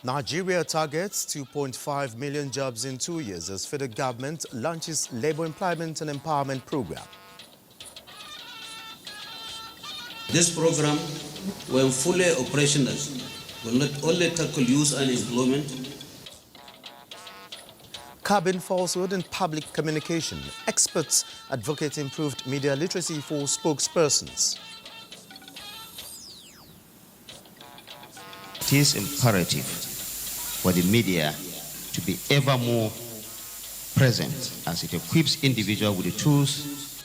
Nigeria targets 2.5 million jobs in 2 years as federal government launches labor employment and empowerment program. This program, when fully operational, will not only tackle youth unemployment. Curbing falsehood in public communication. Experts advocate improved media literacy for spokespersons. It is imperative for the media to be ever more present as it equips individuals with the tools.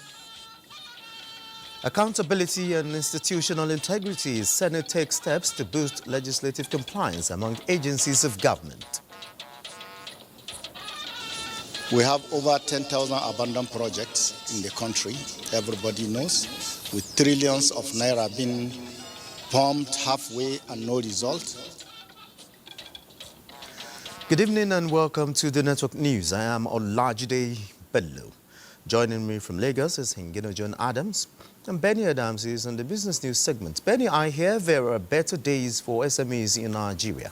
Accountability and institutional integrity. Senate takes steps to boost legislative compliance among agencies of government. We have over 10,000 abandoned projects in the country, everybody knows, with trillions of naira being pumped halfway and no result. Good evening and welcome to the Network News. I am Olajide Bello. Joining me from Lagos is Hingino John Adams. And Benny Adams is on the Business News segment. Benny, I hear there are better days for SMEs in Nigeria.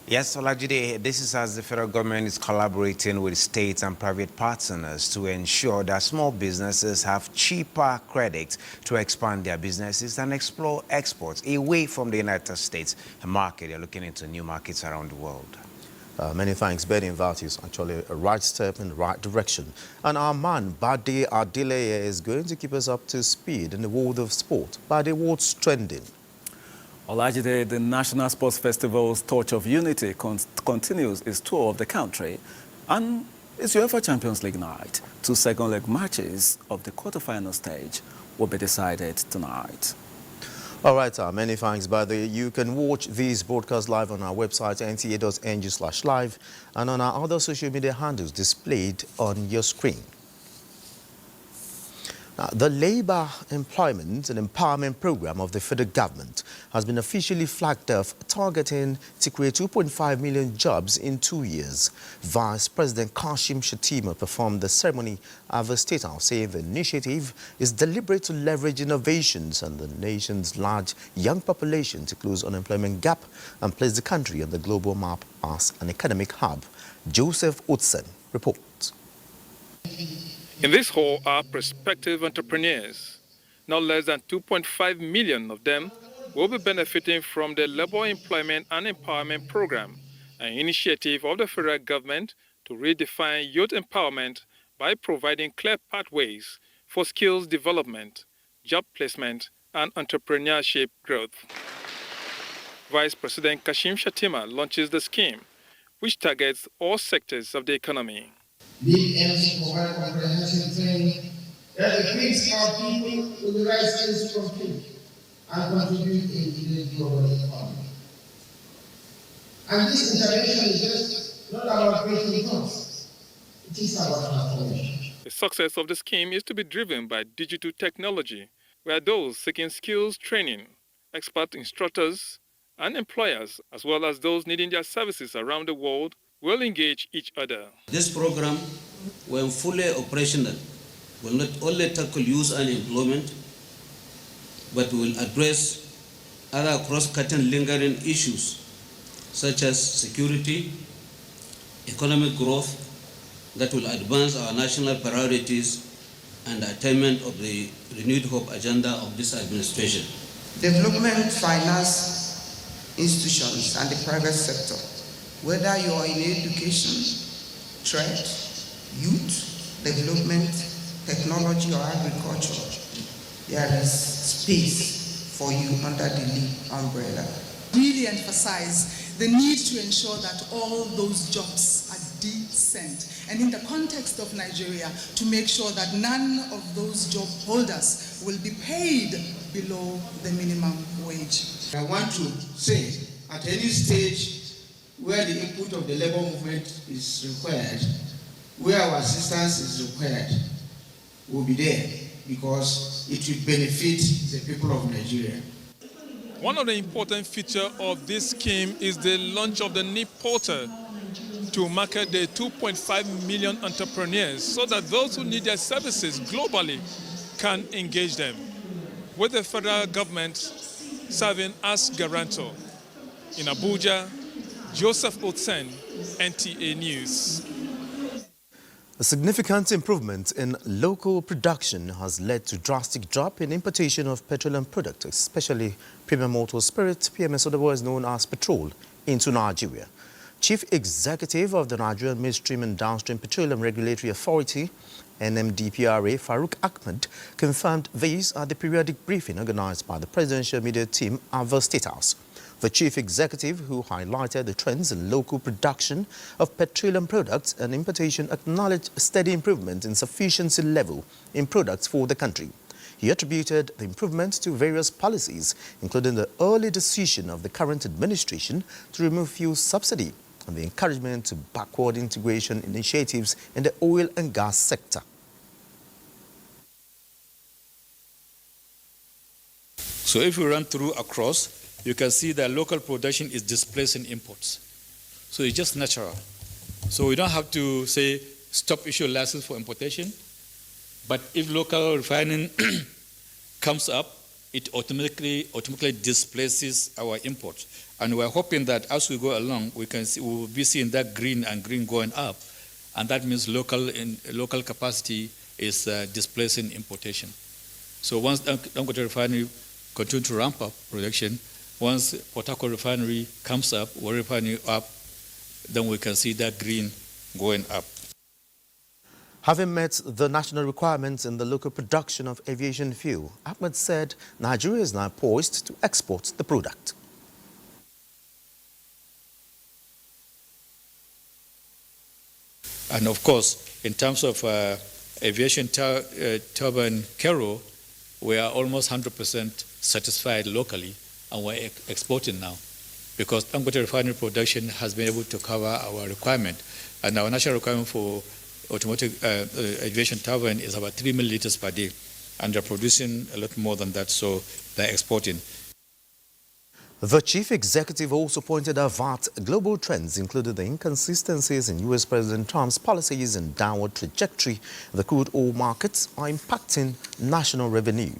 Yes, Olajide, this is as the federal government is collaborating with state and private partners to ensure that small businesses have cheaper credit to expand their businesses and explore exports away from the United States, a market. They're looking into new markets around the world. Many thanks, Benny. That is actually a right step in the right direction. And our man, Bade Adeleye, is going to keep us up to speed in the world of sport. Bade, what's trending? Olajide, the National Sports Festival's Torch of Unity continues its tour of the country, and it's UEFA Champions League night. 2 second-leg matches of the quarterfinal stage will be decided tonight. All right, many thanks, Bade. You can watch these broadcasts live on our website, nta.ng/live, and on our other social media handles displayed on your screen. Now, the Labour Employment and Empowerment Program of the federal government has been officially flagged off, targeting to create 2.5 million jobs in 2 years. Vice President Kashim Shettima performed the ceremony at the State House, saying the initiative is deliberate to leverage innovations and the nation's large young population to close unemployment gap and place the country on the global map as an economic hub. Joseph Utsen reports. In this hall are prospective entrepreneurs. Not less than 2.5 million of them will be benefiting from the Labour Employment and Empowerment Program, an initiative of the federal government to redefine youth empowerment by providing clear pathways for skills development, job placement, and entrepreneurship growth. Vice President Kashim Shettima launches the scheme, which targets all sectors of the economy. Big aims to provide comprehensive training that equips our people with the right skills to compete and contribute in the global economy. And this intervention is just not about creating jobs, it is about transformation. The success of the scheme is to be driven by digital technology, where those seeking skills training, expert instructors, and employers, as well as those needing their services around the world, will engage each other. This program, when fully operational, will not only tackle youth unemployment, but will address other cross-cutting lingering issues such as security, economic growth that will advance our national priorities and the attainment of the renewed hope agenda of this administration. Development finance institutions and the private sector, whether you are in education, trade, youth, development, technology or agriculture, there is space for you under the LEAP umbrella. Really emphasize the need to ensure that all those jobs are decent, and in the context of Nigeria, to make sure that none of those job holders will be paid below the minimum wage. I want to say, at any stage where the input of the labor movement is required, where our assistance is required, we'll be there because it will benefit the people of Nigeria. One of the important features of this scheme is the launch of the NIP portal to market the 2.5 million entrepreneurs so that those who need their services globally can engage them, with the federal government serving as guarantor. In Abuja, Joseph Otsen, NTA News. A significant improvement in local production has led to drastic drop in importation of petroleum products, especially premium motor spirit, PMS, otherwise known as petrol, into Nigeria. Chief Executive of the Nigerian Midstream and Downstream Petroleum Regulatory Authority, NMDPRA, Farouk Ahmed, confirmed these at the periodic briefing organized by the presidential media team at the State House. The chief executive, who highlighted the trends in local production of petroleum products and importation, acknowledged steady improvement in sufficiency level in products for the country. He attributed the improvement to various policies, including the early decision of the current administration to remove fuel subsidy and the encouragement to backward integration initiatives in the oil and gas sector. So if we run through across, you can see that local production is displacing imports. So it's just natural. So we don't have to say stop issue license for importation, but if local refining comes up, it automatically displaces our imports. And we're hoping that as we go along, we will be seeing that green going up, and that means local capacity is displacing importation. So once Dangote refinery continue to ramp up production, once Port Harcourt refinery comes up, Warri refinery up, then we can see that green going up. Having met the national requirements in the local production of aviation fuel, Ahmed said Nigeria is now poised to export the product. And of course, in terms of aviation turbine Kero, we are almost 100% satisfied locally, and we're exporting now, because Dangote refinery production has been able to cover our requirement, and our national requirement for automotive aviation turbine is about 3 million liters per day, and they're producing a lot more than that, so they're exporting. The chief executive also pointed out that global trends, including the inconsistencies in U.S. President Trump's policies and downward trajectory in the crude oil markets, are impacting national revenue.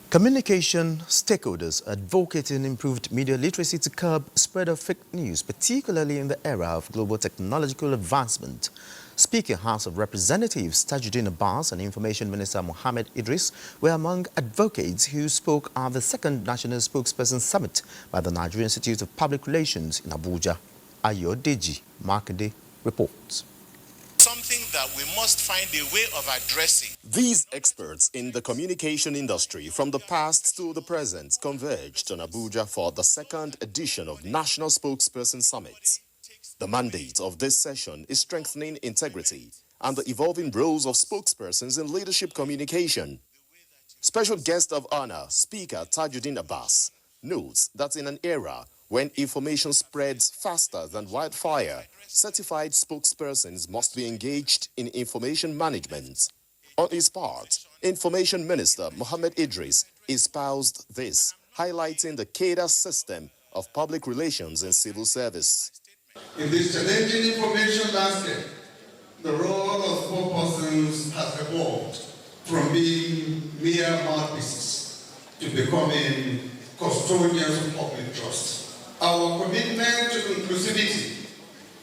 Communication stakeholders advocating improved media literacy to curb spread of fake news, particularly in the era of global technological advancement. Speaker House of Representatives Tajuddin Abbas and Information Minister Mohammed Idris were among advocates who spoke at the second National Spokesperson Summit by the Nigerian Institute of Public Relations in Abuja. Ayodeji Makinde reports. Something that we must find a way of addressing. These experts in the communication industry from the past to the present converged on Abuja for the second edition of National Spokesperson Summit. The mandate of this session is strengthening integrity and the evolving roles of spokespersons in leadership communication. Special guest of honor, Speaker Tajuddin Abbas, notes that in an era when information spreads faster than wildfire, certified spokespersons must be engaged in information management. On his part, Information Minister Mohammed Idris espoused this, highlighting the cadre system of public relations and civil service. In this challenging information landscape, the role of spokespersons has evolved from being mere mouthpieces to becoming custodians of public trust. Our commitment to inclusivity,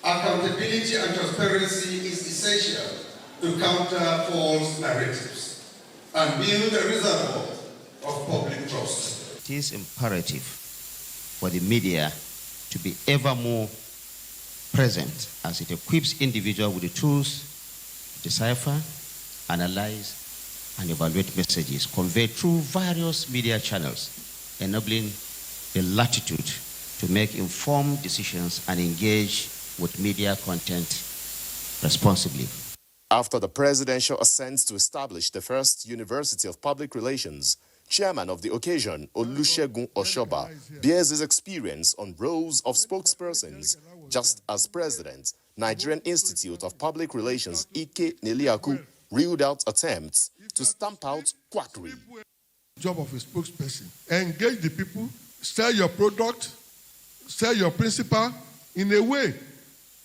accountability, and transparency is essential to counter false narratives and build a reservoir of public trust. It is imperative for the media to be ever more present as it equips individuals with the tools to decipher, analyze, and evaluate messages conveyed through various media channels, enabling the latitude to make informed decisions and engage with media content responsibly. After the presidential assent to establish the first University of Public Relations, Chairman of the occasion, Olusegun Oshoba, bears his experience on roles of spokespersons. Just as President, Nigerian Institute of Public Relations, Ike Neliaku, ruled out attempts to stamp out quackery. Job of a spokesperson: engage the people, sell your product, sell your principle in a way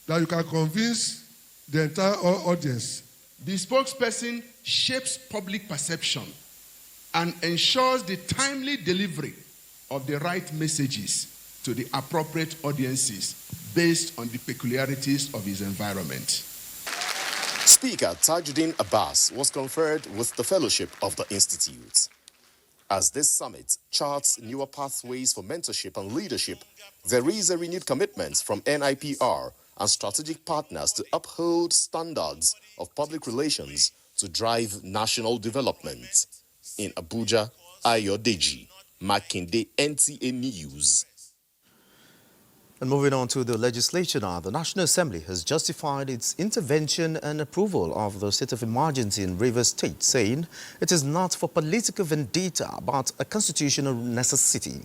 that you can convince the entire audience. The spokesperson shapes public perception and ensures the timely delivery of the right messages to the appropriate audiences based on the peculiarities of his environment. Speaker Tajuddin Abbas was conferred with the Fellowship of the Institute. As this summit charts newer pathways for mentorship and leadership, there is a renewed commitment from NIPR and strategic partners to uphold standards of public relations to drive national development. In Abuja, Ayodeji, Makinde, NTA News. And moving on to the legislature now, the National Assembly has justified its intervention and approval of the state of emergency in Rivers State, saying it is not for political vendetta but a constitutional necessity.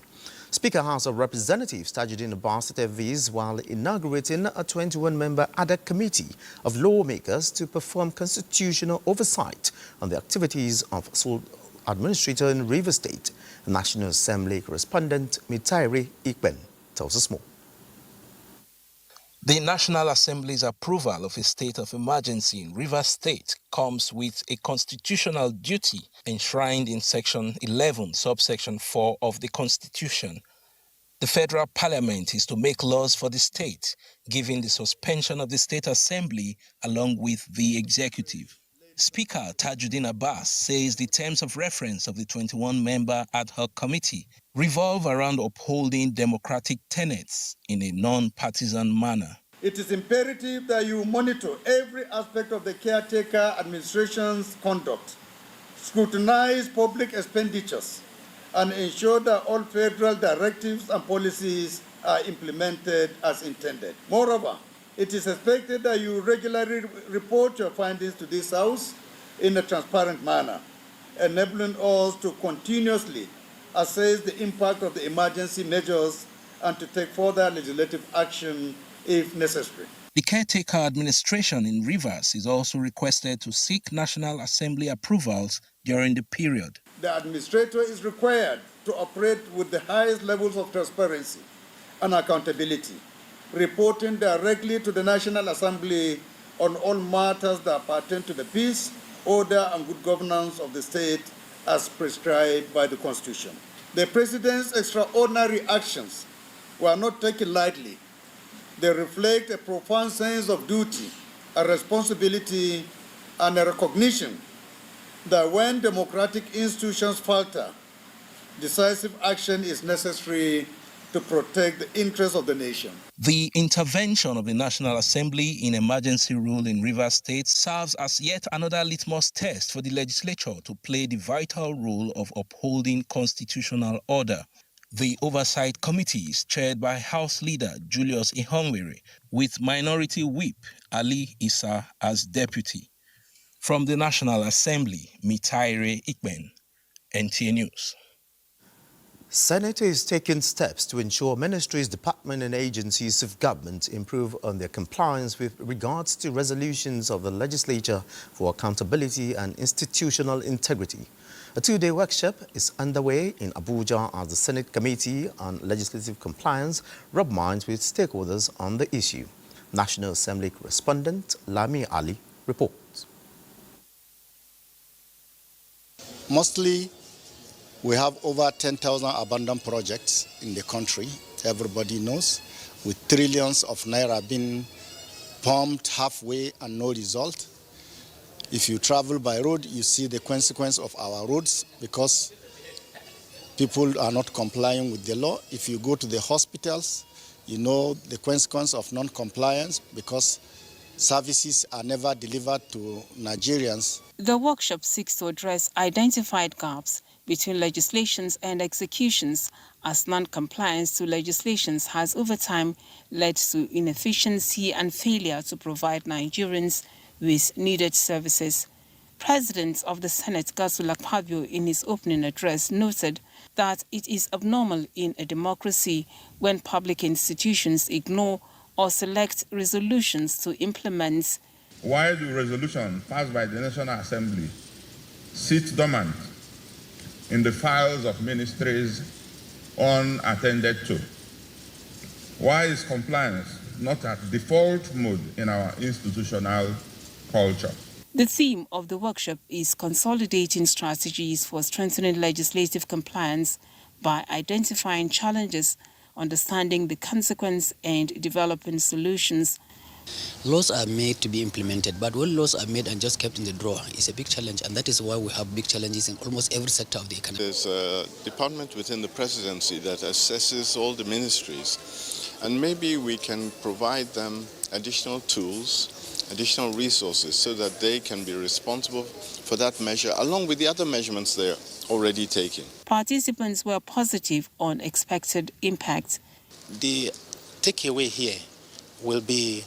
Speaker House of Representatives Tajuddin Abbas stated this while inaugurating a 21-member ad hoc committee of lawmakers to perform constitutional oversight on the activities of sole administrator in Rivers State. The National Assembly correspondent Mitairi Ikben tells us more. The National Assembly's approval of a state of emergency in Rivers State comes with a constitutional duty enshrined in Section 11, subsection 4 of the Constitution. The Federal Parliament is to make laws for the state, giving the suspension of the State Assembly along with the executive. Speaker Tajuddin Abbas says the terms of reference of the 21-member ad hoc committee revolve around upholding democratic tenets in a non-partisan manner. It is imperative that you monitor every aspect of the caretaker administration's conduct, scrutinize public expenditures, and ensure that all federal directives and policies are implemented as intended. Moreover, it is expected that you regularly report your findings to this House in a transparent manner, enabling us to continuously assess the impact of the emergency measures and to take further legislative action if necessary. The caretaker administration in Rivers is also requested to seek National Assembly approvals during the period. The administrator is required to operate with the highest levels of transparency and accountability, reporting directly to the National Assembly on all matters that pertain to the peace, order, and good governance of the state as prescribed by the Constitution. The President's extraordinary actions were not taken lightly. They reflect a profound sense of duty, a responsibility, and a recognition that when democratic institutions falter, decisive action is necessary to protect the interests of the nation. The intervention of the National Assembly in emergency rule in Rivers State serves as yet another litmus test for the legislature to play the vital role of upholding constitutional order. The Oversight Committee is chaired by House Leader Julius Ihonwere, with Minority Whip Ali Issa as deputy. From the National Assembly, Mitaire Ikben, NTA News. Senate is taking steps to ensure ministries, departments and agencies of government improve on their compliance with regards to resolutions of the legislature for accountability and institutional integrity. A two-day workshop is underway in Abuja as the Senate Committee on Legislative Compliance rub minds with stakeholders on the issue. National Assembly correspondent Lami Ali reports. Mostly, we have over 10,000 abandoned projects in the country, everybody knows, with trillions of naira being pumped halfway and no result. If you travel by road, you see the consequence of our roads because people are not complying with the law. If you go to the hospitals, you know the consequence of non-compliance because services are never delivered to Nigerians. The workshop seeks to address identified gaps between legislations and executions, as non-compliance to legislations has over time led to inefficiency and failure to provide Nigerians with needed services. President of the Senate, Godswill Akpabio, in his opening address noted that it is abnormal in a democracy when public institutions ignore or select resolutions to implement. Why do resolutions passed by the National Assembly sit dormant in the files of ministries unattended to? Why is compliance not at default mode in our institutional culture? The theme of the workshop is consolidating strategies for strengthening legislative compliance by identifying challenges understanding the consequence and developing solutions. Laws are made to be implemented, but when laws are made and just kept in the drawer, it's a big challenge, and that is why we have big challenges in almost every sector of the economy. There's a department within the presidency that assesses all the ministries, and maybe we can provide them additional tools, additional resources, so that they can be responsible for that measure, along with the other measurements they're already taking. Participants were positive on expected impact. The takeaway here will be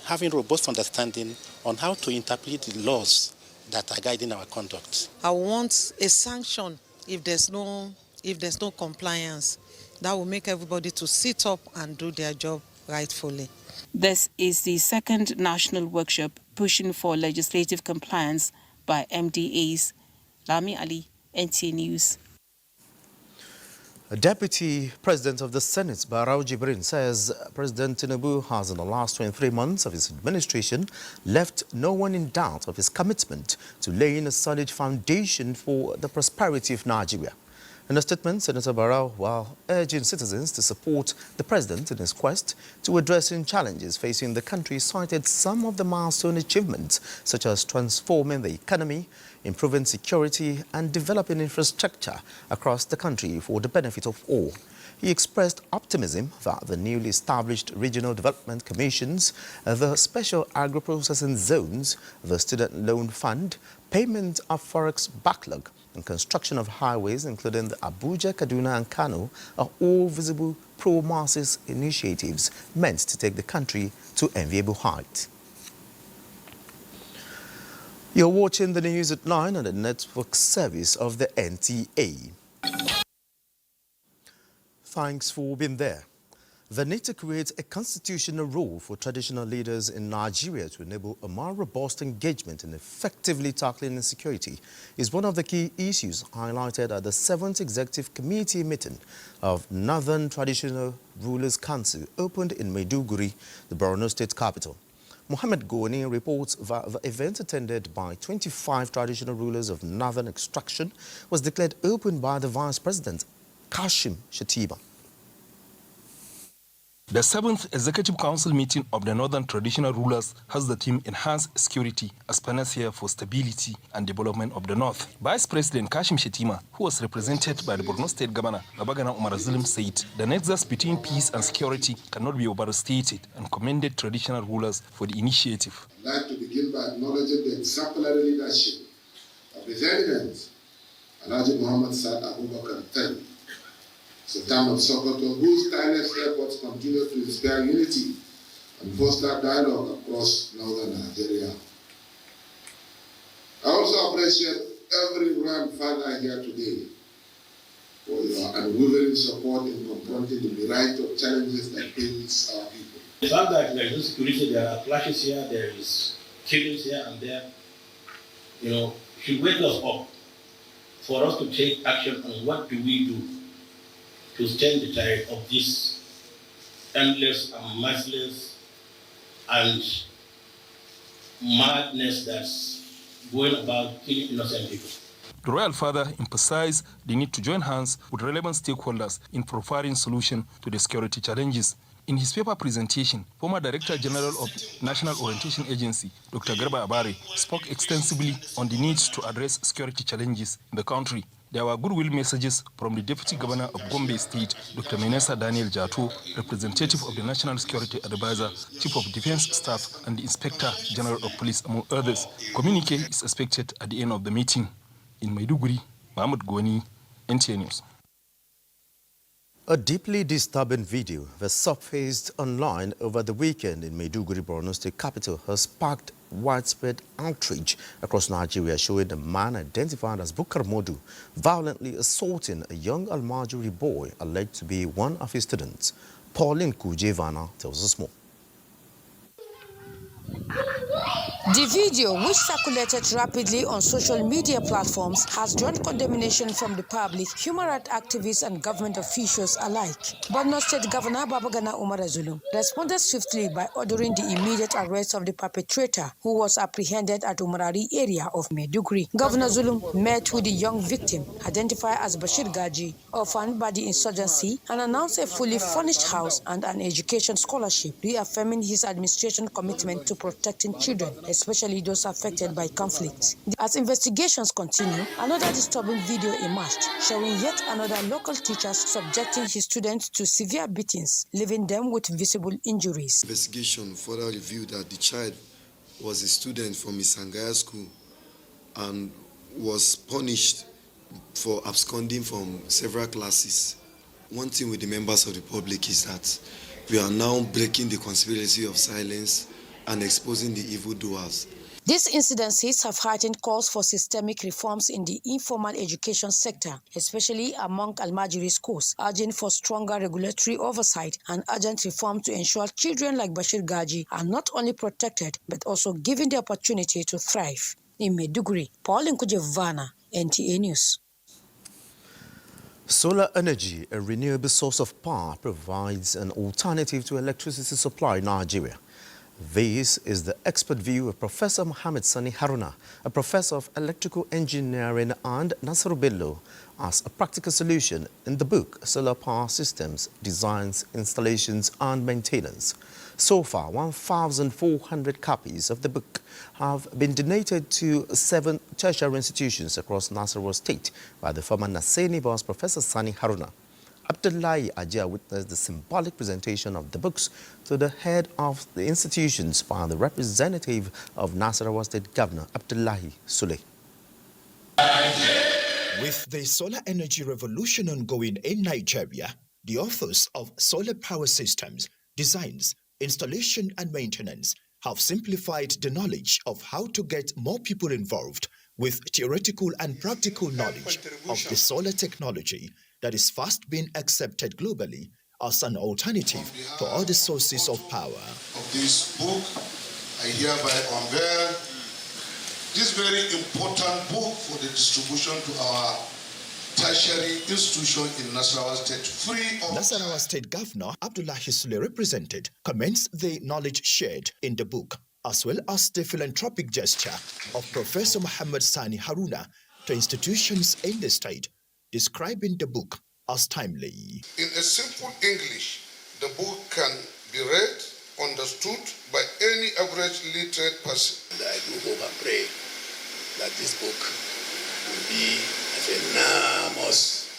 having robust understanding on how to interpret the laws that are guiding our conduct. I want a sanction if there's no compliance. That will make everybody to sit up and do their job rightfully. This is the second national workshop pushing for legislative compliance by MDAs. Lami Ali, NTA News. Deputy President of the Senate, Barau Jibrin, says President Tinubu has, in the last 23 months of his administration, left no one in doubt of his commitment to laying a solid foundation for the prosperity of Nigeria. In a statement, Senator Barau, while urging citizens to support the president in his quest to addressing challenges facing the country, cited some of the milestone achievements, such as transforming the economy, improving security and developing infrastructure across the country for the benefit of all. He expressed optimism that the newly established regional development commissions, the special agro-processing zones, the student loan fund, payment of forex backlog, and construction of highways, including the Abuja, Kaduna and Kano, are all visible pro-masses initiatives meant to take the country to enviable heights. You're watching the news at 9 on the network service of the NTA. Thanks for being there. The need to create a constitutional role for traditional leaders in Nigeria to enable a more robust engagement in effectively tackling insecurity is one of the key issues highlighted at the 7th Executive Committee meeting of Northern Traditional Rulers Council opened in Maiduguri, the Borno State capital. Mohammed Goni reports that the event, attended by 25 traditional rulers of northern extraction, was declared open by the Vice President, Kashim Shettima. The 7th Executive Council meeting of the Northern Traditional Rulers has the theme Enhance Security as panacea for stability and development of the North. Vice President Kashim Shettima, who was represented by the Borno State Governor Babagana Umar Zulum, said the nexus between peace and security cannot be overstated and commended traditional rulers for the initiative. I'd like to begin by acknowledging the exemplary leadership of His Eminence Alhaji Muhammad Saad Abubakar III, Sultan of Sokoto, whose tireless efforts continue to inspire unity and foster dialogue across northern Nigeria. I also appreciate every grandfather here today for your unwavering support in confronting the variety of challenges that face our people. The fact that there is no security, there are clashes here, there is killings here and there, should wake us up for us to take action on what do we do to stem the tide of this endless and merciless and madness that's going about killing innocent people. The Royal Father emphasized the need to join hands with relevant stakeholders in providing solutions to the security challenges. In his paper presentation, former Director General of National Orientation Agency, Dr. Garba Abare, spoke extensively on the need to address security challenges in the country. There were goodwill messages from the Deputy Governor of Gombe State, Dr. Menesa Daniel Jato, representative of the National Security Advisor, Chief of Defense Staff, and the Inspector General of Police, among others. Communique is expected at the end of the meeting. In Maiduguri, Mohammed Goni, NTA News. A deeply disturbing video that surfaced online over the weekend in Maiduguri, Borno State capital, has sparked widespread outrage across Nigeria, showing a man identified as Bukar Modu violently assaulting a young Almajiri boy alleged to be one of his students. Pauline Kujevana tells us more. The video, which circulated rapidly on social media platforms, has drawn condemnation from the public, human rights activists and government officials alike. Borno State Governor Babagana Umar Zulum responded swiftly by ordering the immediate arrest of the perpetrator, who was apprehended at Umarari area of Maiduguri. Governor Zulum met with the young victim, identified as Bashir Gaji, orphaned by the insurgency, and announced a fully furnished house and an education scholarship, reaffirming his administration commitment to protecting children, especially those affected by conflict. As investigations continue, another disturbing video emerged, showing yet another local teacher subjecting his students to severe beatings, leaving them with visible injuries. Investigation further revealed that the child was a student from Isangaya school and was punished for absconding from several classes. One thing with the members of the public is that we are now breaking the conspiracy of silence and exposing the evildoers. These incidences have heightened calls for systemic reforms in the informal education sector, especially among Almajiri schools, urging for stronger regulatory oversight and urgent reform to ensure children like Bashir Gaji are not only protected, but also given the opportunity to thrive. In Maiduguri, Paul Nkujevana, NTA News. Solar energy, a renewable source of power, provides an alternative to electricity supply in Nigeria. This is the expert view of Professor Mohammed Sani Haruna, a professor of electrical engineering and Nasiru Bello, as a practical solution in the book Solar Power Systems, Designs, Installations and Maintenance. So far, 1,400 copies of the book have been donated to 7 tertiary institutions across Nasarawa State by the former Naseni boss, Professor Sani Haruna. Abdullahi Ajia witnessed the symbolic presentation of the books to the head of the institutions by the representative of Nasarawa State Governor, Abdullahi Sule. With the solar energy revolution ongoing in Nigeria, the authors of Solar Power Systems, Designs, Installation and Maintenance have simplified the knowledge of how to get more people involved with theoretical and practical knowledge of the solar technology that is fast being accepted globally as an alternative to other sources of power. Of this book, I hereby unveil this very important book for the distribution to our tertiary institution in Nasarawa State, free of... Nasarawa State Governor Abdullahi Sule represented commends the knowledge shared in the book, as well as the philanthropic gesture of Professor Mohammed Sani Haruna to institutions in the state, describing the book as timely. In a simple English, the book can be read, understood by any average literate person. And I do hope and pray that this book will be of enormous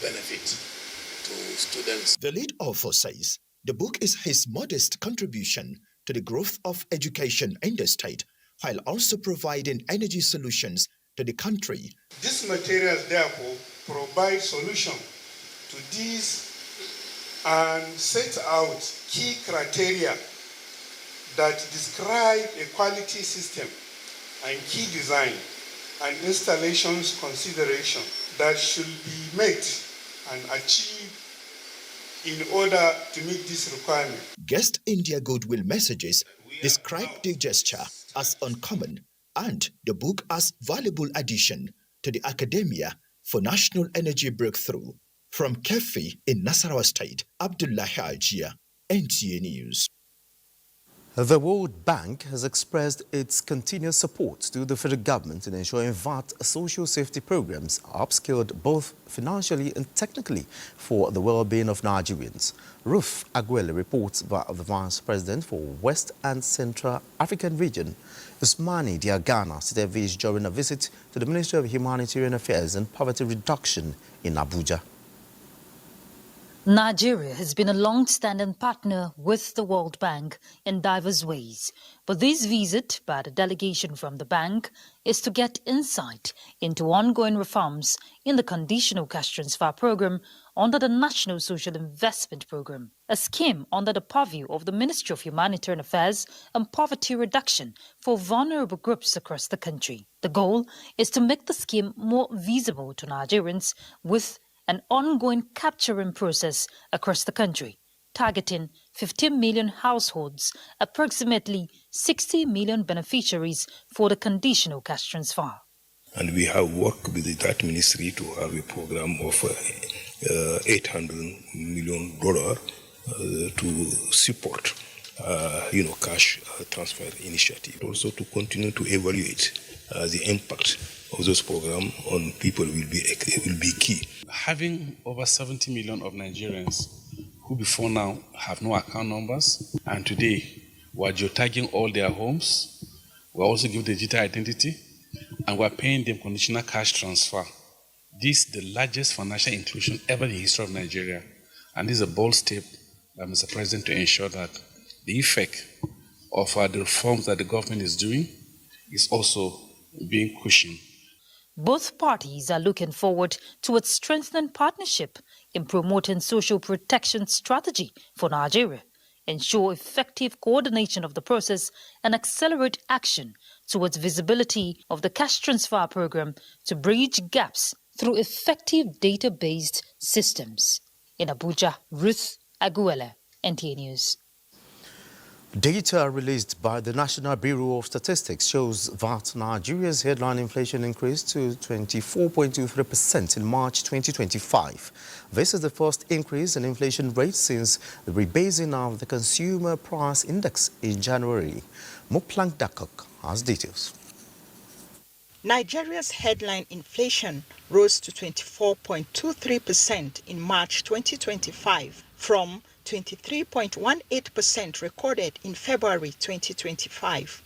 benefit to students. The lead author says the book is his modest contribution to the growth of education in the state, while also providing energy solutions to the country. These materials, therefore, provide solution to these and set out key criteria that describe a quality system and key design and installations consideration that should be met and achieved in order to meet this requirement. Guest India Goodwill Messages describe the gesture as uncommon and the book as valuable addition to the academia for national energy breakthrough. From Kefi in Nasarawa State, Abdullahi Ajia, NTA News. The World Bank has expressed its continuous support to the federal government in ensuring that social safety programs are upskilled both financially and technically for the well-being of Nigerians. Ruth Aguele reports that the Vice President for West and Central African Region, Usmani Diagana, stated this during a visit to the Ministry of Humanitarian Affairs and Poverty Reduction in Abuja. Nigeria has been a long-standing partner with the World Bank in diverse ways, but this visit by the delegation from the bank is to get insight into ongoing reforms in the conditional cash transfer program under the National Social Investment Program, a scheme under the purview of the Ministry of Humanitarian Affairs and Poverty Reduction for vulnerable groups across the country. The goal is to make the scheme more visible to Nigerians with an ongoing capturing process across the country, targeting 15 million households, approximately 60 million beneficiaries for the conditional cash transfer. And we have worked with that ministry to have a program of $800 million to support, cash transfer initiative. Also to continue to evaluate the impact of those programs on people will be key. Having over 70 million of Nigerians who before now have no account numbers, and today we're geotagging all their homes, we're also giving digital identity, and we're paying them conditional cash transfer. This is the largest financial inclusion ever in the history of Nigeria. And this is a bold step by Mr. President to ensure that the effect of the reforms that the government is doing is also being cushioned. Both parties are looking forward to its strengthened partnership in promoting social protection strategy for Nigeria, ensure effective coordination of the process, and accelerate action towards visibility of the cash transfer program to bridge gaps through effective data-based systems. In Abuja, Ruth Aguela, NTA News. Data released by the National Bureau of Statistics shows that Nigeria's headline inflation increased to 24.23% in March 2025. This is the first increase in inflation rate since the rebasing of the Consumer Price Index in January. Muplang Dakok has details. Nigeria's headline inflation rose to 24.23% in March 2025 from 23.18% recorded in February 2025.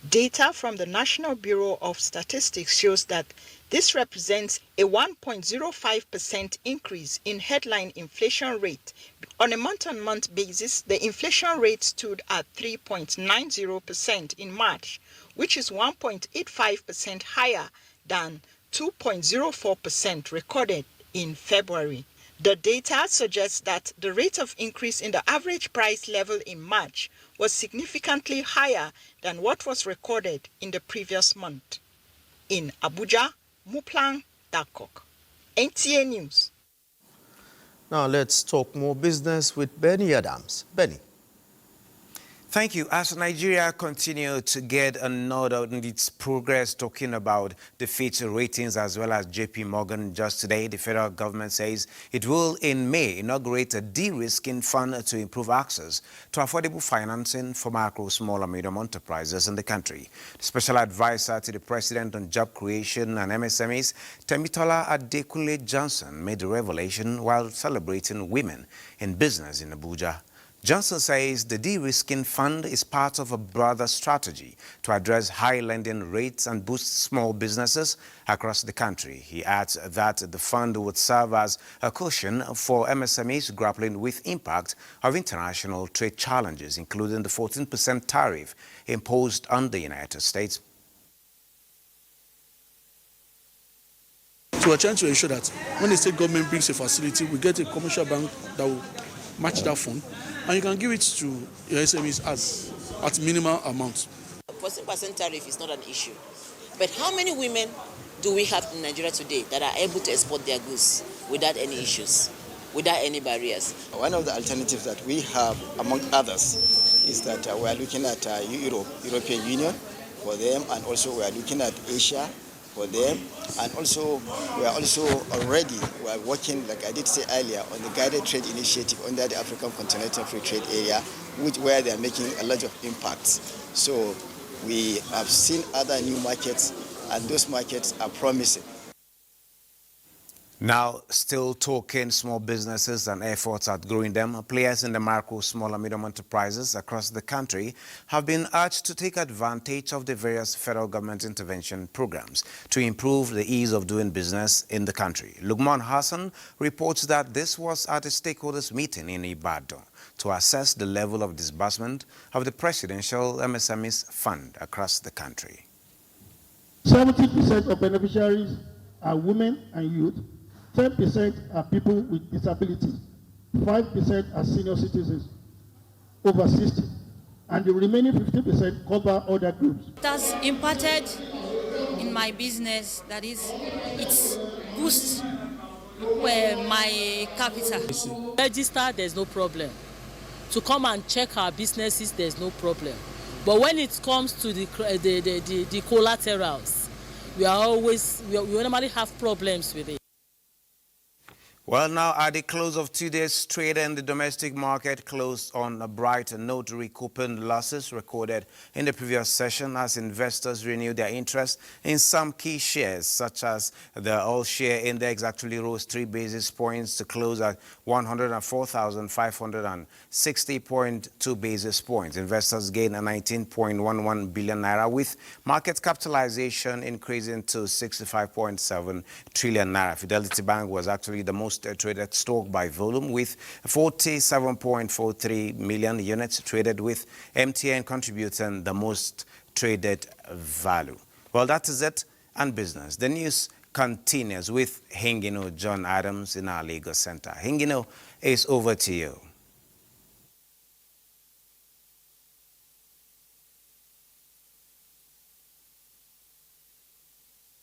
Data from the National Bureau of Statistics shows that this represents a 1.05% increase in headline inflation rate. On a month-on-month basis, the inflation rate stood at 3.90% in March, which is 1.85% higher than 2.04% recorded in February. The data suggests that the rate of increase in the average price level in March was significantly higher than what was recorded in the previous month. In Abuja, Muplang Dakok, NTA News. Now let's talk more business with Benny Adams. Benny. Thank you. As Nigeria continued to get a nod on its progress talking about the Fitch ratings as well as JP Morgan just today, the federal government says it will in May inaugurate a de-risking fund to improve access to affordable financing for micro, small and medium enterprises in the country. The special advisor to the president on job creation and MSMEs, Temitola Adekunle Johnson, made the revelation while celebrating women in business in Abuja. Johnson says the de-risking fund is part of a broader strategy to address high lending rates and boost small businesses across the country. He adds that the fund would serve as a cushion for MSMEs grappling with impact of international trade challenges, including the 14% tariff imposed on the United States. So we're trying to ensure that when the state government brings a facility, we get a commercial bank that will match that fund. And you can give it to your SMEs at minimal amount. 14% tariff is not an issue. But how many women do we have in Nigeria today that are able to export their goods without any issues, without any barriers? One of the alternatives that we have, among others, is that we are looking at European Union for them, and also we are looking at Asia for them, and also we are working, like I did say earlier, on the guided trade initiative under the African Continental Free Trade Area, where they are making a lot of impacts. So we have seen other new markets, and those markets are promising. Now, still talking small businesses and efforts at growing them, players in the micro, small and medium enterprises across the country have been urged to take advantage of the various federal government intervention programs to improve the ease of doing business in the country. Lukman Hassan reports that this was at a stakeholders meeting in Ibadan to assess the level of disbursement of the Presidential MSMEs Fund across the country. 70% of beneficiaries are women and youth. 10% are people with disabilities, 5% are senior citizens over 60, and the remaining 50% cover other groups. It has impacted in my business, that is, it boosts my capital. Register, there's no problem. to come and check our businesses, there's no problem. But when it comes to the collaterals, we normally have problems with it. Well, now at the close of today's trade and the domestic market closed on a brighter note, recouping losses recorded in the previous session as investors renewed their interest in some key shares, such as the all share index actually rose 3 basis points to close at 104,560.2 basis points. Investors gained a 19.11 billion naira, with market capitalization increasing to 65.7 trillion naira. Fidelity Bank was actually the most traded stock by volume, with 47.43 million units traded, with MTN contributing the most traded value. Well, that is it on business. The news continues with Hingino John Adams in our Lagos Center. Hingino, is over to you.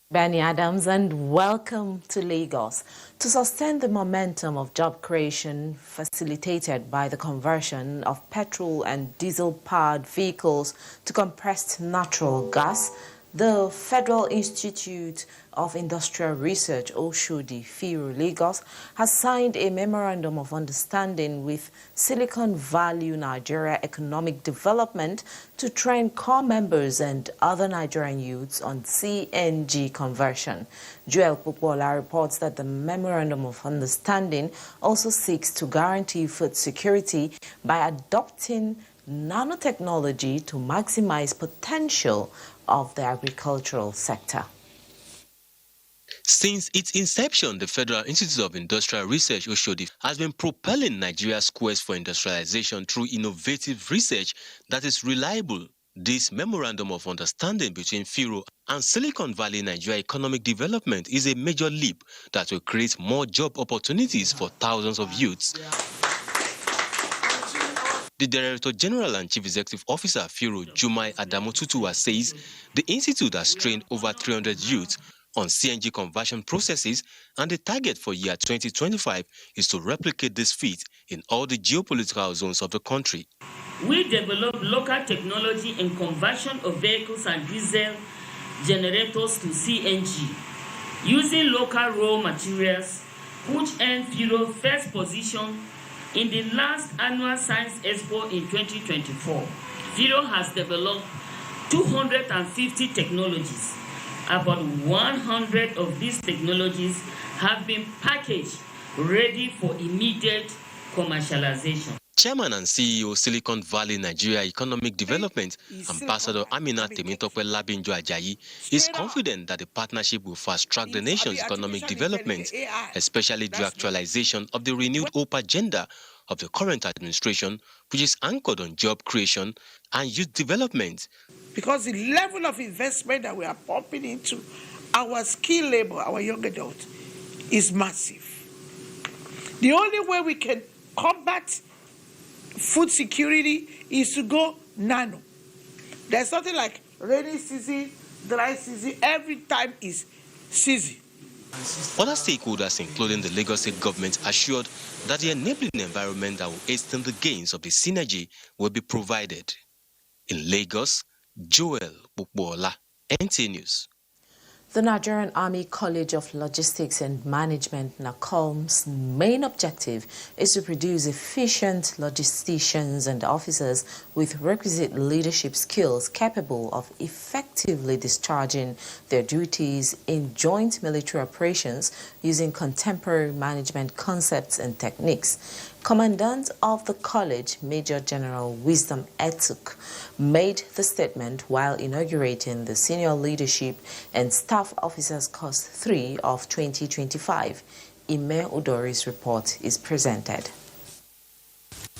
Benny Adams, and welcome to Lagos. To sustain the momentum of job creation facilitated by the conversion of petrol and diesel-powered vehicles to compressed natural gas, the Federal Institute of Industrial Research, Oshodi, FIRU, Lagos, has signed a memorandum of understanding with Silicon Valley Nigeria Economic Development to train core members and other Nigerian youths on CNG conversion. Joel Pupola reports that the memorandum of understanding also seeks to guarantee food security by adopting nanotechnology to maximize potential of the agricultural sector. Since its inception, the Federal Institute of Industrial Research, Oshodi, has been propelling Nigeria's quest for industrialization through innovative research that is reliable. This memorandum of understanding between FIRU and Silicon Valley Nigeria Economic Development is a major leap that will create more job opportunities for thousands of youths. The Director General and Chief Executive Officer, FIRU, Jumai Adamututuwa, says the institute has trained over 300 youths on CNG conversion processes, and the target for year 2025 is to replicate this feat in all the geopolitical zones of the country. We develop local technology in conversion of vehicles and diesel generators to CNG, using local raw materials, which earned FIRU first position in the last annual Science Expo in 2024. FIRU has developed 250 technologies. About 100 of these technologies have been packaged, ready for immediate commercialization. Chairman and CEO Silicon Valley Nigeria Economic Development, Ambassador Amina Temitope Labinjo Ajayi, is confident that the partnership will fast-track the nation's economic development, especially the actualization of the renewed hope agenda of the current administration, which is anchored on job creation and youth development. Because the level of investment that we are pumping into our skilled labor, our young adult, is massive. The only way we can combat food security is to go nano. There's something like rainy season, dry season, every time is season. Other stakeholders, including the Lagos State government, assured that the enabling environment that will hasten the gains of the synergy will be provided. In Lagos, Joel Bukbola, NT News. The Nigerian Army College of Logistics and Management, NACOLM's main objective is to produce efficient logisticians and officers with requisite leadership skills capable of effectively discharging their duties in joint military operations using contemporary management concepts and techniques. Commandant of the college, Major General Wisdom Etuk, made the statement while inaugurating the Senior Leadership and Staff Officers Course 3 of 2025. Ime Udori's report is presented.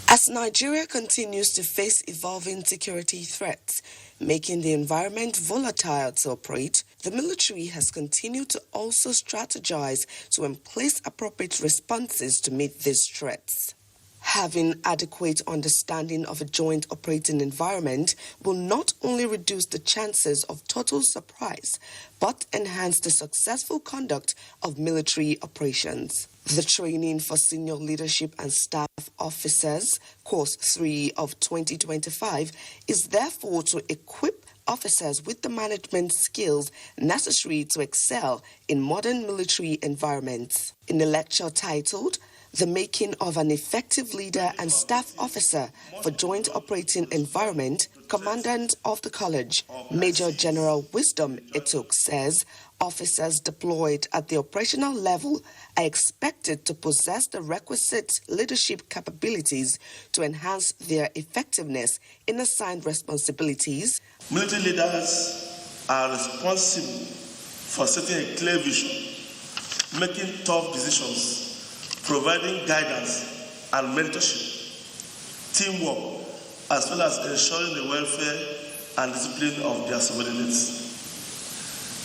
As Nigeria continues to face evolving security threats, making the environment volatile to operate, the military has continued to also strategize to emplace appropriate responses to meet these threats. Having adequate understanding of a joint operating environment will not only reduce the chances of total surprise, but enhance the successful conduct of military operations. The training for senior leadership and staff officers, course 3 of 2025, is therefore to equip officers with the management skills necessary to excel in modern military environments. In a lecture titled The Making of an Effective Leader and Staff Officer for Joint Operating Environment, Commandant of the College, Major General Wisdom Etuk says officers deployed at the operational level are expected to possess the requisite leadership capabilities to enhance their effectiveness in assigned responsibilities. Military leaders are responsible for setting a clear vision, making tough decisions, providing guidance and mentorship, teamwork, as well as ensuring the welfare and discipline of their subordinates.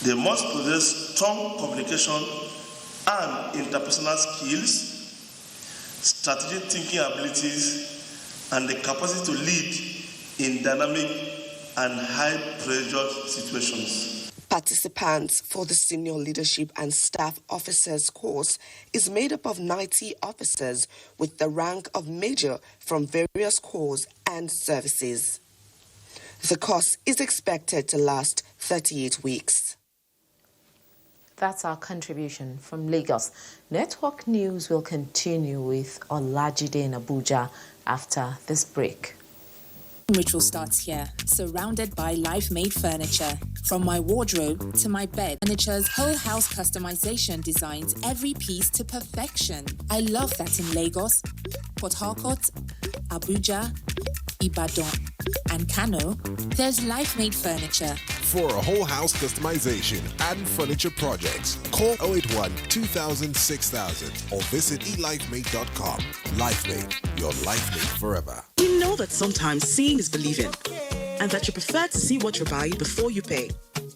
They must possess strong communication and interpersonal skills, strategic thinking abilities, and the capacity to lead in dynamic and high-pressure situations. Participants for the Senior Leadership and Staff Officers course is made up of 90 officers with the rank of Major from various corps and services. The course is expected to last 38 weeks. That's our contribution from Lagos. Network News will continue with Olajide in Abuja after this break. Ritual starts here, surrounded by life-made furniture. From my wardrobe to my bed, furniture's whole house customization designs every piece to perfection. I love that in Lagos, Port Harcourt, Abuja, Ibadan, and Kano, there's life-made furniture. For a whole house customization and furniture projects, call 081 2000 6000 or visit elifemade.com. LifeMade, your life made forever. You know that sometimes seeing is believing, and that you prefer to see what you're buying before you pay.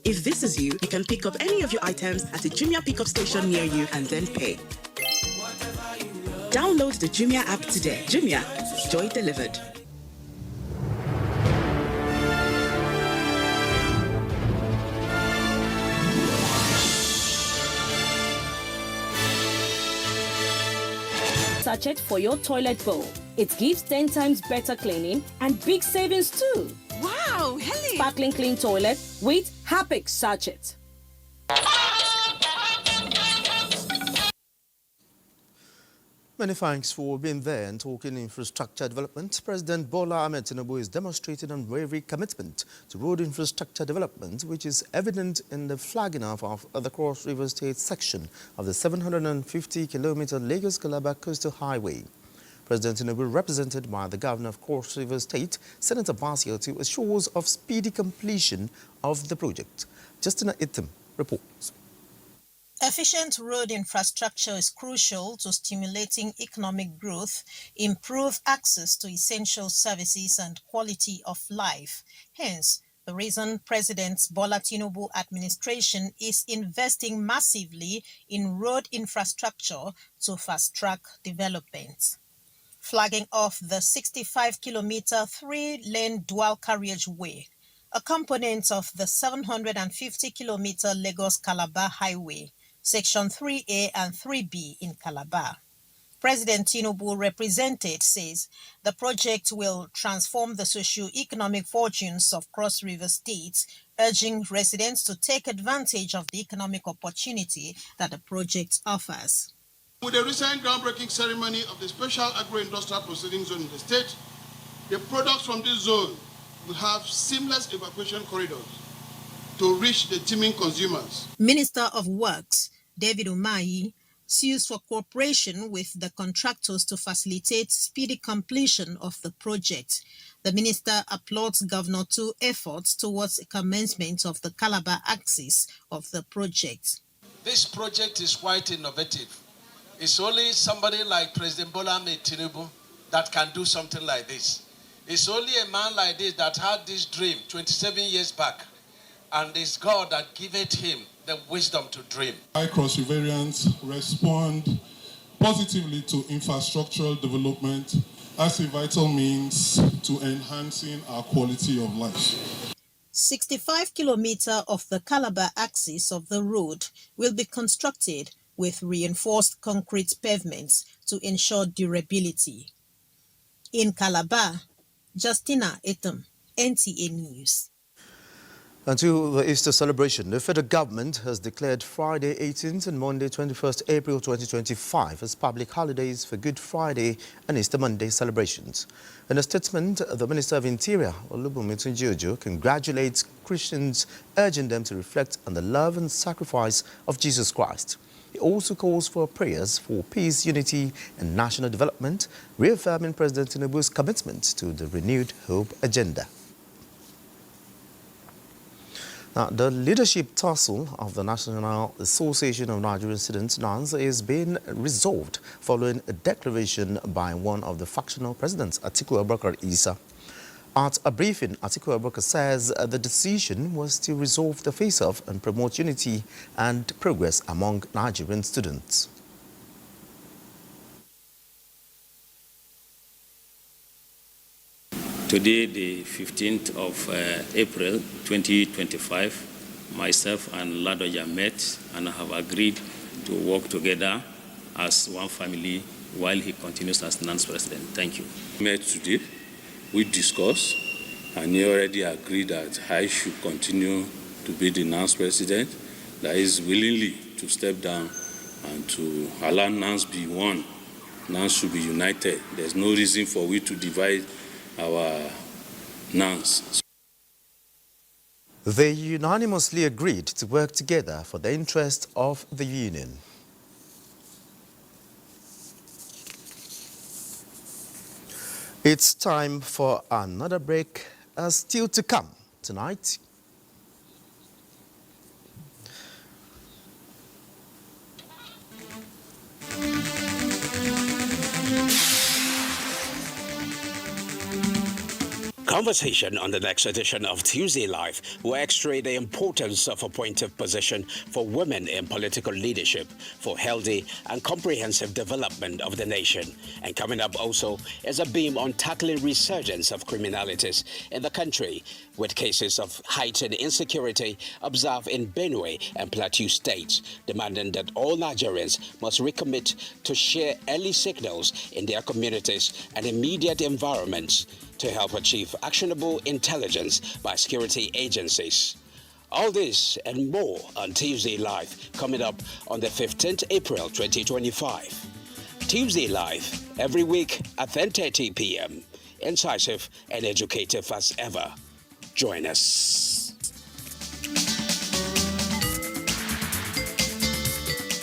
If this is you, you can pick up any of your items at a Jumia pickup station near you and then pay. Download the Jumia app today. Jumia, joy delivered. Sachet for your toilet bowl. It gives 10 times better cleaning and big savings too. Wow, Helen! Sparkling clean toilet with Harpic sachet. Many thanks for being there and talking infrastructure development. President Bola Ahmed Tinubu is demonstrating unwavering commitment to road infrastructure development, which is evident in the flagging off of the Cross River State section of the 750-kilometer Lagos-Calabar Coastal Highway. President Tinubu, represented by the Governor of Cross River State, Senator Basiotu, assures of speedy completion of the project. Justina Itim reports. Efficient road infrastructure is crucial to stimulating economic growth, improve access to essential services and quality of life. Hence, the reason President Bola Tinubu administration is investing massively in road infrastructure to fast-track development. Flagging off the 65-kilometer three-lane dual carriageway, a component of the 750-kilometer Lagos-Calabar Highway, Section 3A and 3B in Calabar. President Tinubu, represented, says the project will transform the socio-economic fortunes of Cross River State, urging residents to take advantage of the economic opportunity that the project offers. With the recent groundbreaking ceremony of the Special Agro-Industrial Processing Zone in the state, the products from this zone will have seamless evacuation corridors to reach the teeming consumers. Minister of Works, David Umahi, sues for cooperation with the contractors to facilitate speedy completion of the project. The minister applauds Governor 2 efforts towards a commencement of the Calabar axis of the project. This project is quite innovative. It's only somebody like President Bola Ahmed Tinubu that can do something like this. It's only a man like this that had this dream 27 years back, and it's God that giveth him the wisdom to dream. Cross Riverians respond positively to infrastructural development as a vital means to enhancing our quality of life. 65 kilometers of the Calabar axis of the road will be constructed with reinforced concrete pavements to ensure durability. In Calabar, Justina Etam, NTA News. Until the Easter celebration, the federal government has declared Friday 18th and Monday 21st April 2025 as public holidays for Good Friday and Easter Monday celebrations. In a statement, the Minister of Interior, Olubunmi Tunji-Ojo, congratulates Christians, urging them to reflect on the love and sacrifice of Jesus Christ. He also calls for prayers for peace, unity and national development, reaffirming President Tinubu's commitment to the renewed hope agenda. Now, the leadership tussle of the National Association of Nigerian Students, NANS, is being resolved following a declaration by one of the factional presidents, Atiku Abubakar Isa. At a briefing, Atiku Abubakar says the decision was to resolve the face-off and promote unity and progress among Nigerian students. Today, the 15th of April 2025, myself and Ladoja met and have agreed to work together as one family while he continues as NANS president. Thank you. Met today, we discussed, and he already agreed that I should continue to be the NANS president, that is willingly to step down and to allow NANS be one. NANS should be united. There's no reason for we to divide our NANS. They unanimously agreed to work together for the interest of the union. It's time for another break, still to come tonight. Conversation on the next edition of Tuesday Live will x-ray the importance of appointive position for women in political leadership for healthy and comprehensive development of the nation. And coming up also is a beam on tackling resurgence of criminalities in the country, with cases of heightened insecurity observed in Benue and Plateau states, demanding that all Nigerians must recommit to share early signals in their communities and immediate environments to help achieve actionable intelligence by security agencies. All this and more on Tuesday Live, coming up on the 15th April 2025. Tuesday Live, every week at 10:30 p.m. Incisive and educative as ever. Join us.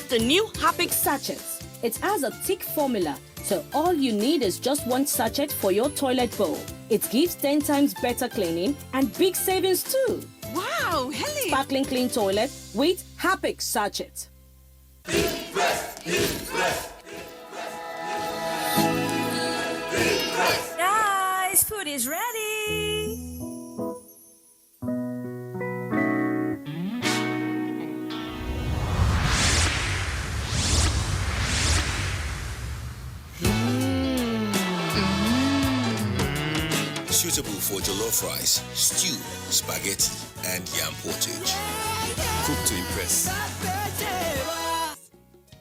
The new Happic sachets. It has a thick formula, so all you need is just one sachet for your toilet bowl. It gives 10 times better cleaning and big savings too. Wow, Helen! Sparkling clean toilet with Happic sachet. Guys, food is ready! Suitable for jollof rice, stew, spaghetti, and yam portage. Cooked to impress.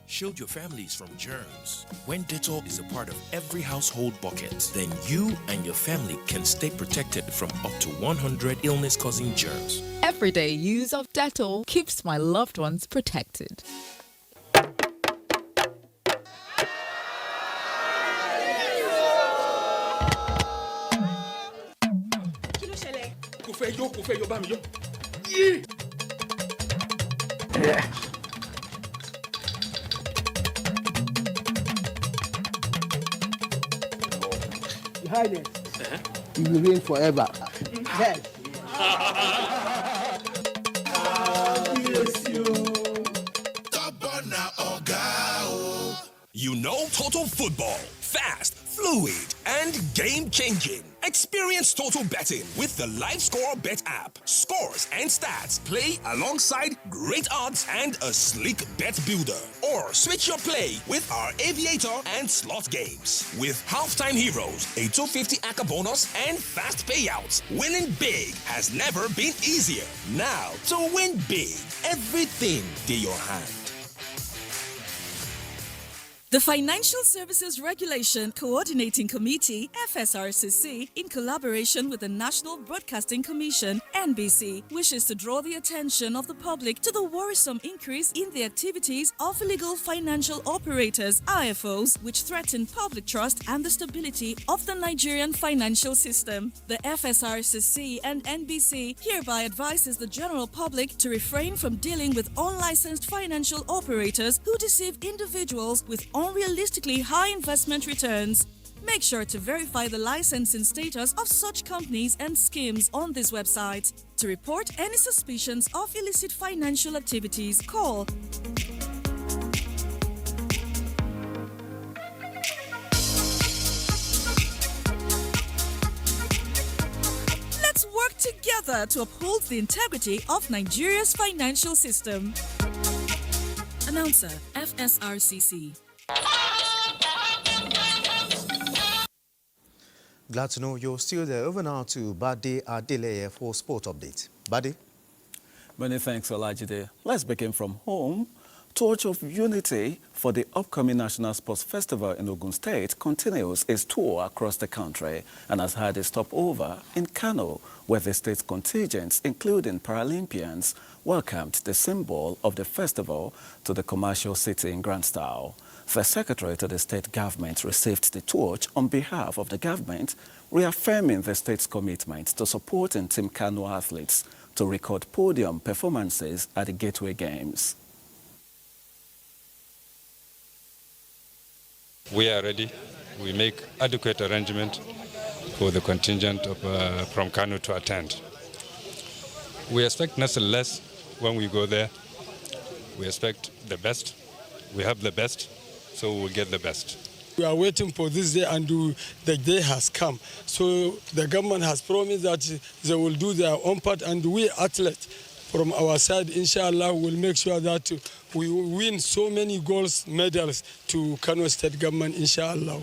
Shield your families from germs. When Dettol is a part of every household bucket, then you and your family can stay protected from up to 100 illness-causing germs. Everyday use of Dettol keeps my loved ones protected. Your Highness, you will reign forever. Yes. You know Total Football. Fast, fluid, and game-changing. Experience Total Betting with the Live Score Bet app. Scores and stats play alongside great odds and a sleek bet builder. Or switch your play with our Aviator and slot games. With Halftime Heroes, a 250 ACA bonus, and fast payouts, winning big has never been easier. Now, to win big, everything in your hand. The Financial Services Regulation Coordinating Committee, FSRCC, in collaboration with the National Broadcasting Commission, NBC, wishes to draw the attention of the public to the worrisome increase in the activities of illegal financial operators, IFOs, which threaten public trust and the stability of the Nigerian financial system. The FSRCC and NBC hereby advises the general public to refrain from dealing with unlicensed financial operators who deceive individuals with unrealistically high investment returns. Make sure to verify the licensing status of such companies and schemes on this website. To report any suspicions of illicit financial activities, call Let's work together to uphold the integrity of Nigeria's financial system. Announcer, FSRCC. Glad to know you're still there. Over now to Bade Adeleye for Sport Update. Bade? Many thanks, Olajide. Let's begin from home. Torch of Unity for the upcoming National Sports Festival in Ogun State continues its tour across the country and has had a stopover in Kano, where the state's contingents, including Paralympians, welcomed the symbol of the festival to the commercial city in grand style. The secretary to the state government received the torch on behalf of the government, reaffirming the state's commitment to supporting Team Kano athletes to record podium performances at the Gateway Games. We are ready. We make adequate arrangement for the contingent from Kano to attend. We expect nothing less when we go there. We expect the best. We have the best, so we will get the best. We are waiting for this day, and the day has come. So the government has promised that they will do their own part, and we athletes from our side, inshallah, will make sure that we win so many gold medals to Kano State government, inshallah.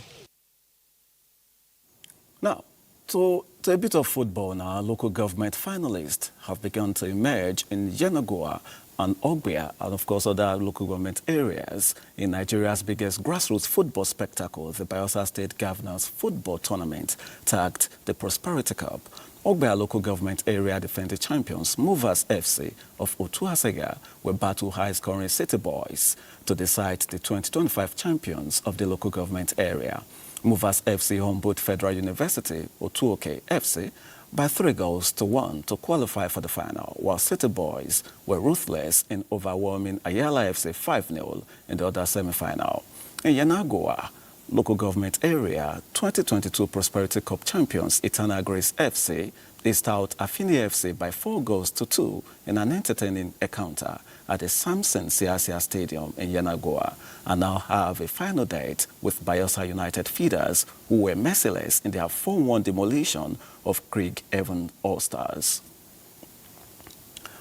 Now, to a bit of football now, local government finalists have begun to emerge in Yenagoa and Abuja, and of course other local government areas in Nigeria's biggest grassroots football spectacle, the Bayelsa State Governors Football Tournament, tagged the Prosperity Cup. Abuja local government area defending champions Movers FC of Otuasega will battle high-scoring City Boys to decide the 2025 champions of the local government area. Movers FC humbled Federal University Otuoke FC by 3-1 to qualify for the final, while City Boys were ruthless in overwhelming Ayala FC 5-0 in the other semi-final. In Yenagoa local government area, 2022 Prosperity Cup champions Eternal Grace FC is out Afini FC by 4-2 in an entertaining encounter at the Samson Siasia Stadium in Yenagoa, and now have a final date with Bayelsa United feeders, who were merciless in their 4-1 demolition of Krieg Evan All-Stars.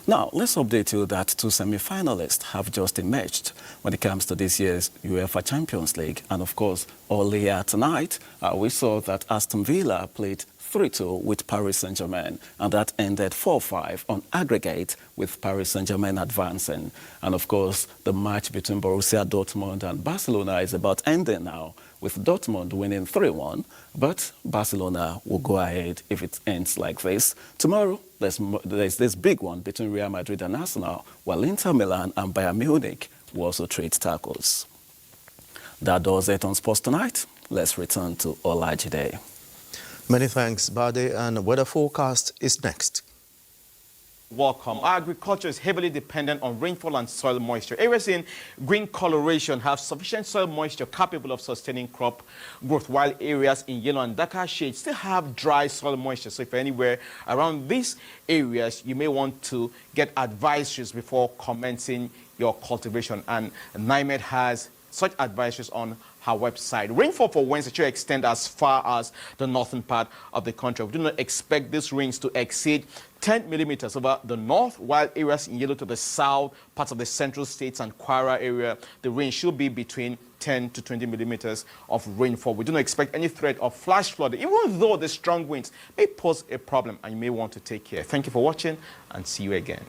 Now, let's update you that 2 semi-finalists have just emerged when it comes to this year's UEFA Champions League. And of course, earlier tonight, we saw that Aston Villa played 3-2 with Paris Saint-Germain, and that ended 4-5 on aggregate with Paris Saint-Germain advancing. And of course, the match between Borussia Dortmund and Barcelona is about ending now, with Dortmund winning 3-1, but Barcelona will go ahead if it ends like this. Tomorrow, there's this big one between Real Madrid and Arsenal, while Inter Milan and Bayern Munich will also trade tackles. That does it on Sports Tonight. Let's return to Olajide. Many thanks, Bade, and weather forecast is next. Welcome. Our agriculture is heavily dependent on rainfall and soil moisture. Areas in green coloration have sufficient soil moisture capable of sustaining crop growth, while areas in yellow and darker shades still have dry soil moisture. So if you're anywhere around these areas, you may want to get advisories before commencing your cultivation. And NIMED has such advisories on her website. Rainfall for Wednesday should extend as far as the northern part of the country. We do not expect these rains to exceed 10 millimeters over the north, while areas in yellow to the south, parts of the central states and Kwara area, the rain should be between 10 to 20 millimeters of rainfall. We do not expect any threat of flash flooding, even though the strong winds may pose a problem, and you may want to take care. Thank you for watching, and see you again.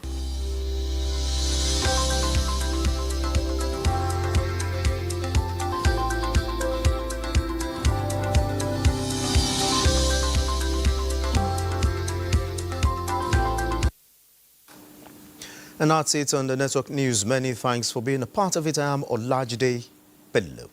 And that's it on the Network News. Many thanks for being a part of it. I am Olajide Bello.